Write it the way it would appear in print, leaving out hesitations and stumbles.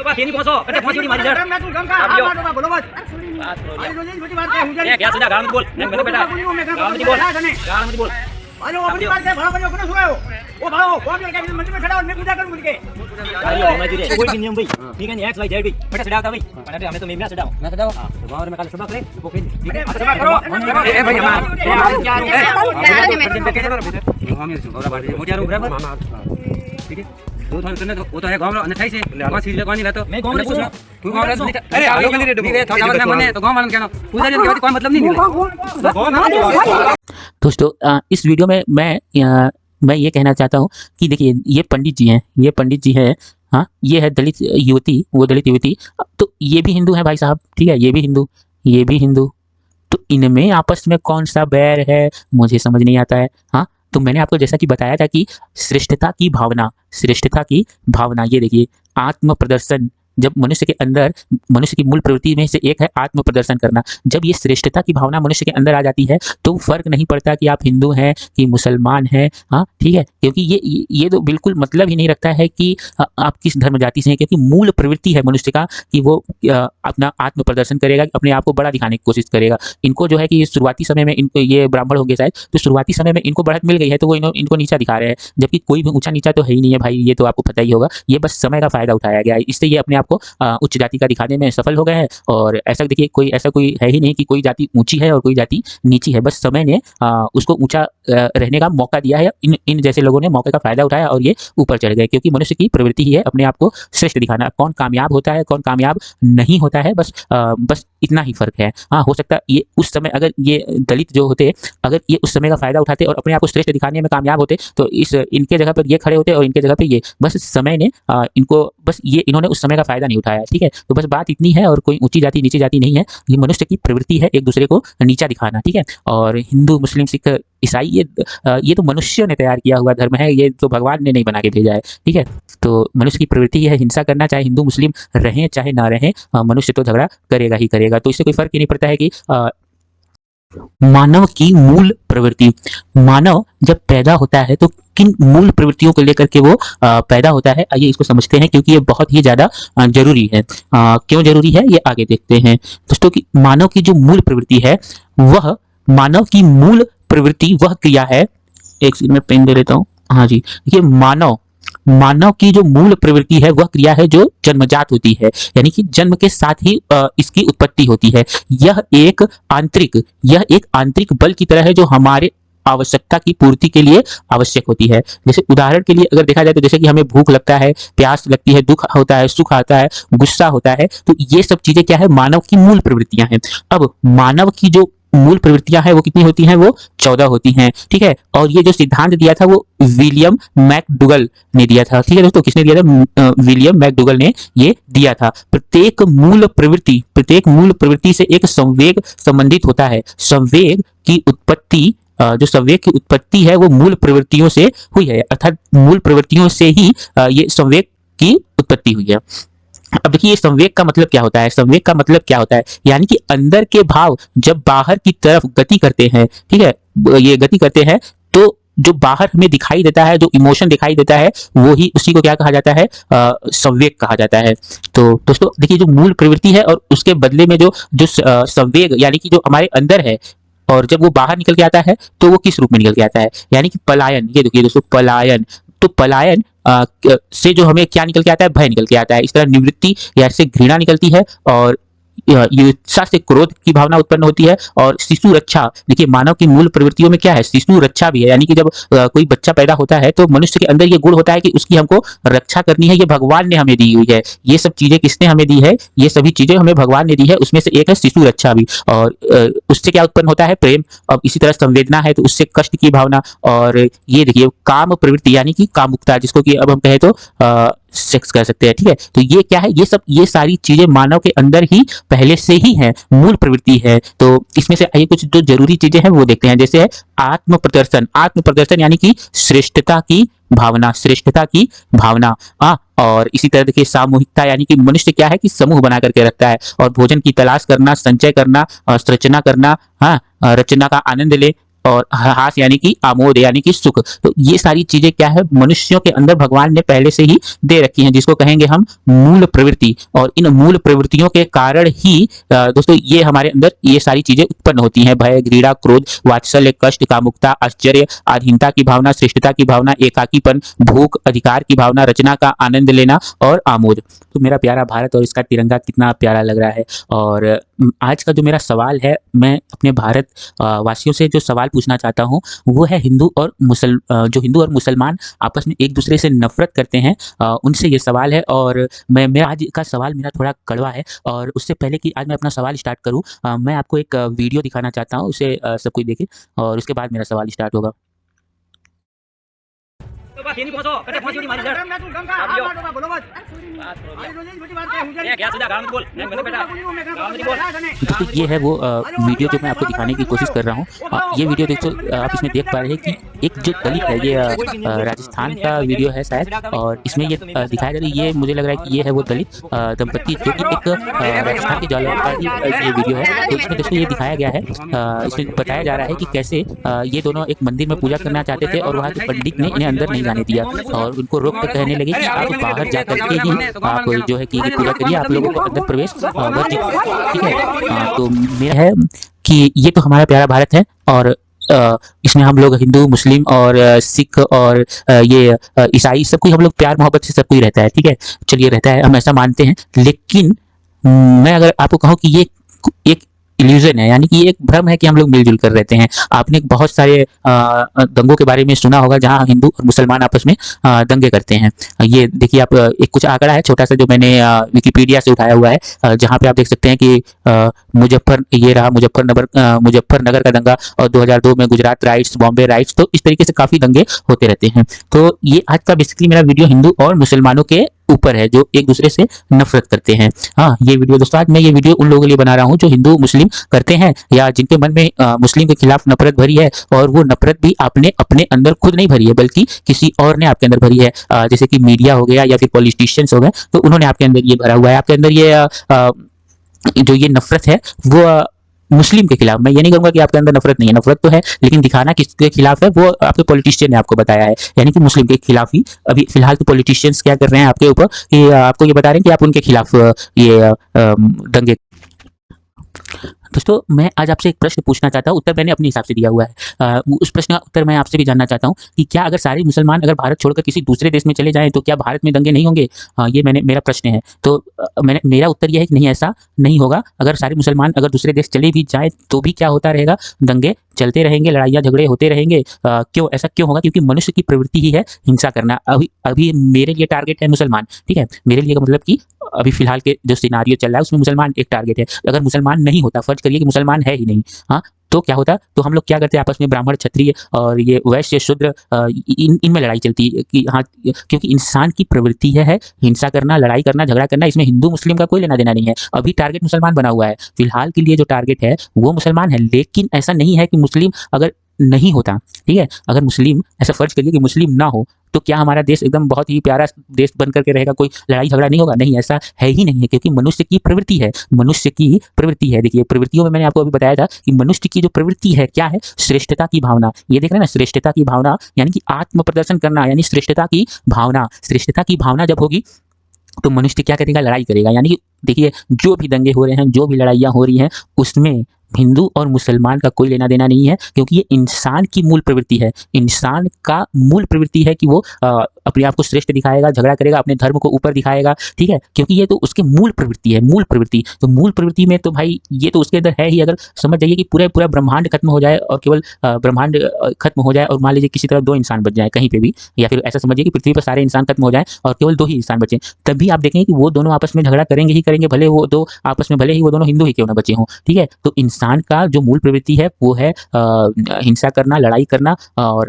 पा फेनी पहुंचो कटे पहुंची मारी जड़ मैं तू गम का हां बोलो मत बात करो अरे रोजी छोटी बात है मुझे क्या सुना गांव में बोल मैं बेटा गांव में बोल गांव में बोल अरे वो अपनी बात है भाड़ा बनो कौन सुनाओ वो भाड़ो कौन के मंदिर में खड़ा और मैं पूजा करूं मुझे अरे मजूरी कोई भी नियम भाई ठीक है नहीं एक्स वाई जेड भी बेटा सड़ा था भाई अरे हमें तो मैं सड़ाऊं मैं सड़ाऊं हां तो गांव में कल सुबह करे वो फिर ठीक है सुबह करो ए भाई हमारा क्या है हम ये सुबह बात मोटिया रो बराबर ठीक है दो थान करने तो वो तो है गांव में 28 से वहां सीधे कौन नहीं रहता मैं गांव में पूछ तू गांव में अरे आप लोग नहीं रे थोड़ा आवाज में मने तो गांव वालों क्या पूजा जी कोई मतलब नहीं मिले दोस्तों इस वीडियो में मैं ये कहना चाहता हूँ कि देखिए ये पंडित जी हैं हाँ ये है दलित युवती वो दलित युवती तो ये भी हिंदू है भाई साहब ठीक है ये भी हिंदू तो इनमें आपस में कौन सा बैर है मुझे समझ नहीं आता है हाँ तो मैंने आपको जैसा कि बताया था कि श्रेष्ठता की भावना ये देखिए आत्म प्रदर्शन जब मनुष्य के अंदर मनुष्य की मूल प्रवृत्ति में से एक है आत्म प्रदर्शन करना जब ये श्रेष्ठता की भावना मनुष्य के अंदर आ जाती है तो फर्क नहीं पड़ता कि आप हिंदू हैं कि मुसलमान हैं हाँ ठीक है क्योंकि ये तो बिल्कुल मतलब ही नहीं रखता है कि आप किस धर्म जाति से हैं क्योंकि मूल प्रवृत्ति है मनुष्य का कि वो अपना आत्म प्रदर्शन करेगा अपने आप को बड़ा दिखाने की कोशिश करेगा इनको जो है कि शुरुआती समय में इनको ये ब्राह्मण होंगे शायद तो शुरुआती समय में इनको बढ़त मिल गई है तो वो इनको नीचा दिखा रहे हैं जबकि कोई भी ऊंचा नीचा तो है ही नहीं है भाई ये तो आपको पता ही होगा ये बस समय का फायदा उठाया गया है इससे ये अपने आप को उच्च जाति का दिखाने में सफल हो गए हैं और ऐसा देखिए ऐसा कोई है ही नहीं कि कोई जाति ऊंची है और कोई जाति नीची है बस समय ने उसको ऊंचा रहने का मौका दिया है इन जैसे लोगों ने मौके का फायदा उठाया और ये ऊपर चढ़ गए क्योंकि मनुष्य की प्रवृत्ति ही है अपने आप को श्रेष्ठ दिखाना कौन कामयाब होता है कौन कामयाब नहीं होता है बस इतना ही फर्क है हाँ हो सकता है ये उस समय अगर ये दलित जो होते अगर ये उस समय का फायदा उठाते और अपने आप को श्रेष्ठ दिखाने में कामयाब होते तो इनके जगह पर ये खड़े होते और इनके जगह पर ये बस समय ने इन्होंने उस समय का फायदा नहीं उठाया ठीक है तो बस बात इतनी है और कोई ऊंची जाति नीची जाति नहीं है ये मनुष्य की प्रवृत्ति है एक दूसरे को नीचा दिखाना ठीक है और हिंदू मुस्लिम सिख ईसाई ये तो मनुष्य ने तैयार किया हुआ धर्म है ये तो भगवान ने नहीं बना के भेजा है ठीक है तो मनुष्य की प्रवृत्ति है हिंसा करना चाहे हिंदू मुस्लिम रहें चाहे ना रहें मनुष्य तो झगड़ा करेगा ही करेगा तो इससे कोई फर्क ही नहीं पड़ता है कि मानव की मूल प्रवृत्ति मानव जब पैदा होता है तो किन मूल प्रवृत्तियों को लेकर के वो पैदा होता है आइए इसको समझते हैं क्योंकि ये बहुत ही ज्यादा जरूरी है क्यों जरूरी है ये आगे देखते हैं दोस्तों कि मानव की जो मूल प्रवृत्ति है वह मानव की मूल प्रवृत्ति वह क्रिया है एक सेकंड में पेन दे लेता हूँ हाँ जी ये मानव की जो मूल प्रवृत्ति है वह क्रिया है जो जन्मजात होती है यानी कि जन्म के साथ ही इसकी उत्पत्ति होती है यह एक आंतरिक बल की तरह है जो हमारे आवश्यकता की पूर्ति के लिए आवश्यक होती है जैसे उदाहरण के लिए अगर देखा जाए तो जैसे कि हमें भूख लगता है प्यास लगती है दुख होता है सुख आता है गुस्सा होता है तो ये सब चीजें क्या है मानव की मूल प्रवृत्तियां हैं अब मानव की जो मूल प्रवृत्तियां हैं वो कितनी होती हैं वो 14 होती हैं ठीक है और ये जो सिद्धांत दिया था वो विलियम मैकडूगल ने दिया था ठीक है दोस्तों किसने दिया था विलियम मैकडूगल ने ये दिया था प्रत्येक मूल प्रवृत्ति से एक संवेग संबंधित होता है संवेग की उत्पत्ति है वो मूल प्रवृत्तियों से हुई है अर्थात मूल प्रवृत्तियों से ही ये संवेग की उत्पत्ति हुई है अब देखिए संवेग का मतलब क्या होता है यानी कि अंदर के भाव जब बाहर की तरफ गति करते हैं ठीक है ये गति करते हैं तो जो बाहर हमें दिखाई देता है जो इमोशन दिखाई देता है वो ही उसी को क्या कहा जाता है संवेग कहा जाता है तो दोस्तों देखिए जो मूल प्रवृत्ति है और उसके बदले में जो संवेग यानी कि जो हमारे अंदर है और जब वो बाहर निकल के आता है तो वो किस रूप में निकल के आता है यानी कि पलायन ये देखिए दोस्तों पलायन से जो हमें क्या निकल के आता है भय निकल के आता है इस तरह निवृत्ति या से घृणा निकलती है और युत्सा से क्रोध की भावना उत्पन्न होती है और शिशु रक्षा देखिए मानव की मूल प्रवृत्तियों में क्या है शिशु रक्षा भी है यानी कि जब कोई बच्चा पैदा होता है तो मनुष्य के अंदर ये गुण होता है कि उसकी हमको रक्षा करनी है ये भगवान ने हमें दी हुई है ये सब चीजें किसने हमें दी है ये सभी चीजें हमें भगवान ने दी है उसमें से एक है शिशु रक्षा भी और उससे क्या उत्पन्न होता है प्रेम अब इसी तरह संवेदना है तो उससे कष्ट की भावना और ये देखिए काम प्रवृत्ति यानी कि कामुकता जिसको कि अब हम कहे तो सेक्स कर सकते हैं ठीक है तो ये क्या है ये सारी चीजें मानव के अंदर ही पहले से ही है मूल प्रवृत्ति है तो इसमें से आइए कुछ जो जरूरी चीजें हैं वो देखते हैं जैसे है आत्म प्रदर्शन यानी कि श्रेष्ठता की भावना और इसी तरह देखिए सामूहिकता यानी कि मनुष्य क्या है कि समूह बना करके रखता है और भोजन की तलाश करना संचय करना रचना का आनंद ले और हास यानी कि आमोद यानी कि सुख। तो ये सारी चीजें क्या है, मनुष्यों के अंदर भगवान ने पहले से ही दे रखी हैं, जिसको कहेंगे हम मूल प्रवृत्ति। और इन मूल प्रवृत्तियों के कारण ही दोस्तों ये हमारे अंदर ये सारी चीजें उत्पन्न होती हैं। भय, घृणा, क्रोध, वात्सल्य, कष्ट, कामुकता, आश्चर्य, अधीनता की भावना, श्रेष्ठता की भावना, एकाकीपन, भूख, अधिकार की भावना, रचना का आनंद लेना और आमोद। तो मेरा प्यारा भारत और इसका तिरंगा कितना प्यारा लग रहा है। और आज का जो मेरा सवाल है, मैं अपने भारत वासियों से जो सवाल पूछना चाहता हूँ वो है जो हिंदू और मुसलमान आपस में एक दूसरे से नफरत करते हैं, उनसे ये सवाल है। और मैं आज का सवाल मेरा थोड़ा कड़वा है। और उससे पहले कि आज मैं अपना सवाल स्टार्ट करूँ, मैं आपको एक वीडियो दिखाना चाहता हूँ, उसे सब कोई देखे और उसके बाद मेरा सवाल स्टार्ट होगा। तो बस यहीं पहुंचो, कटे पहुंचो नहीं मारी जड़। मैं तुम गम का हाथ मार दूंगा, बोलो मत। अरे रोजी छोटी बात है, मुझे ये क्या सीधा गांव में बोल, मैं बेटा गांव में बोल। तो ये है वो वीडियो जो मैं आपको दिखाने की कोशिश कर रहा हूँ। ये वीडियो देखो, आप इसमें देख पा रहे हैं कि एक जो दलित है, ये राजस्थान का वीडियो है शायद, और इसमें ये दिखाया जा रहा है, ये मुझे लग रहा है कि ये है वो दलित दंपति जो कि एक राजस्थान के जलालौर का ये वीडियो है। तो इसमें दोस्तों ये दिखाया गया है, इसमें बताया जा रहा है कि कैसे ये दोनों एक मंदिर में पूजा करना चाहते थे और वहाँ के पंडित ने इन्हें अंदर नहीं जाने दिया और उनको रोक कर कहने लगे कि आप बाहर जाकर के ही आप जो है कि पूजा करिए, आप लोगों को अंदर प्रवेश वर्जित है, ठीक है। तो मेरा है कि ये तो हमारा प्यारा भारत है और इसमें हम लोग हिंदू, मुस्लिम और सिख और ये ईसाई सब कोई हम लोग प्यार मोहब्बत से सब कोई रहता है, ठीक है। चलिए रहता है, हम ऐसा मानते हैं। लेकिन मैं अगर आपको कहूँ कि ये एक इल्यूजन है, यानी कि एक भ्रम है कि हम लोग मिलजुल कर रहते हैं। आपने बहुत सारे दंगों के बारे में सुना होगा जहां हिंदू और मुसलमान आपस में दंगे करते हैं। ये देखिए आप, एक कुछ आंकड़ा है छोटा सा जो मैंने विकिपीडिया से उठाया हुआ है, जहां पे आप देख सकते हैं कि मुजफ्फरनगर का दंगा और 2002 में गुजरात राइट्स, बॉम्बे राइट्स, तो इस तरीके से काफी दंगे होते रहते हैं। तो ये आज का बेसिकली मेरा वीडियो हिंदू और मुसलमानों के ऊपर है जो एक दूसरे से नफरत करते हैं। हाँ, ये वीडियो दोस्तों, आज मैं ये वीडियो उन लोगों के लिए बना रहा हूँ जो हिंदू मुस्लिम करते हैं या जिनके मन में मुस्लिम के खिलाफ नफरत भरी है, और वो नफरत भी आपने अपने अंदर खुद नहीं भरी है बल्कि किसी और ने आपके अंदर भरी है। जैसे कि मीडिया हो गया या फिर पॉलिटिशियंस हो गए, तो उन्होंने आपके अंदर ये भरा हुआ है। आपके अंदर ये जो ये नफरत है वो मुस्लिम के खिलाफ, मैं ये नहीं कहूंगा कि आपके अंदर नफरत नहीं है, नफरत तो है, लेकिन दिखाना किसके खिलाफ है वो आपके पॉलिटिशियन ने आपको बताया है, यानी कि मुस्लिम के खिलाफ ही। अभी फिलहाल तो पॉलिटिशियंस क्या कर रहे हैं आपके ऊपर कि आपको ये बता रहे हैं कि आप उनके खिलाफ ये दंगे। दोस्तों मैं आज आपसे एक प्रश्न पूछना चाहता हूँ, उत्तर मैंने अपने हिसाब से दिया हुआ है। उस प्रश्न का उत्तर मैं आपसे भी जानना चाहता हूँ कि क्या अगर सारे मुसलमान अगर भारत छोड़कर किसी दूसरे देश में चले जाएं तो क्या भारत में दंगे नहीं होंगे? ये मेरा प्रश्न है। तो मेरा उत्तर यह है कि नहीं, ऐसा नहीं होगा। अगर सारे मुसलमान अगर दूसरे देश चले भी जाए तो भी क्या होता रहेगा, दंगे चलते रहेंगे, लड़ाइयाँ झगड़े होते रहेंगे। क्यों ऐसा क्यों होगा? क्योंकि मनुष्य की प्रवृत्ति ही है हिंसा करना। अभी मेरे लिए टारगेट है मुसलमान, ठीक है। मेरे लिए का मतलब कि अभी फिलहाल के जो सिनारियो चल रहा है उसमें मुसलमान एक टारगेट है। अगर मुसलमान नहीं होता, फर्ज करिए कि मुसलमान है ही नहीं, हाँ, तो क्या होता? तो हम लोग क्या करते हैं, आपस में ब्राह्मण, क्षत्रिय और ये वैश्य, शूद्र, इनमें लड़ाई चलती है कि हाँ, क्योंकि इंसान की प्रवृत्ति है हिंसा करना, लड़ाई करना, झगड़ा करना। इसमें हिंदू मुस्लिम का कोई लेना देना नहीं है। अभी टारगेट मुसलमान बना हुआ है, फिलहाल के लिए जो टारगेट है वो मुसलमान है। लेकिन ऐसा नहीं है कि मुस्लिम अगर नहीं होता, ठीक है, अगर मुस्लिम, ऐसा फर्ज करिए कि मुस्लिम ना हो, तो क्या हमारा देश एकदम बहुत ही प्यारा देश बन करके रहेगा, कोई लड़ाई झगड़ा नहीं होगा? नहीं, ऐसा है ही नहीं है, क्योंकि मनुष्य की प्रवृत्ति है, मनुष्य की प्रवृत्ति है। देखिए प्रवृत्तियों में मैंने आपको अभी बताया था कि मनुष्य की जो प्रवृत्ति है क्या है, श्रेष्ठता की भावना। ये देख रहे हैं ना, श्रेष्ठता की भावना यानी कि आत्म प्रदर्शन करना, यानी श्रेष्ठता की भावना। श्रेष्ठता की भावना जब होगी तो मनुष्य क्या करेगा, लड़ाई करेगा। यानी कि देखिए जो भी दंगे हो रहे हैं, जो भी लड़ाइयाँ हो रही हैं, उसमें हिंदू और मुसलमान का कोई लेना देना नहीं है, क्योंकि ये इंसान की मूल प्रवृत्ति है। इंसान का मूल प्रवृत्ति है कि वो अपने आप को श्रेष्ठ दिखाएगा, झगड़ा करेगा, अपने धर्म को ऊपर दिखाएगा, ठीक है, क्योंकि ये तो उसकी मूल प्रवृत्ति है। मूल प्रवृत्ति, तो मूल प्रवृत्ति में तो भाई ये तो उसके अंदर है ही। अगर समझ जाइए कि पूरा ब्रह्मांड खत्म हो जाए और केवल ब्रह्मांड खत्म हो जाए और मान लीजिए किसी तरह 2 इंसान बच जाए कहीं पे भी, या फिर ऐसा समझिए कि पृथ्वी पर सारे इंसान खत्म हो जाए और केवल 2 ही इंसान बचे, तभी आप देखेंगे कि वो दोनों आपस में झगड़ा करेंगे ही करेंगे, भले वो दो आपस में, भले ही वो दोनों हिंदू ही क्यों ना बचे हों, ठीक है। तो इंसान का जो मूल प्रवृत्ति है वो है हिंसा करना, लड़ाई करना और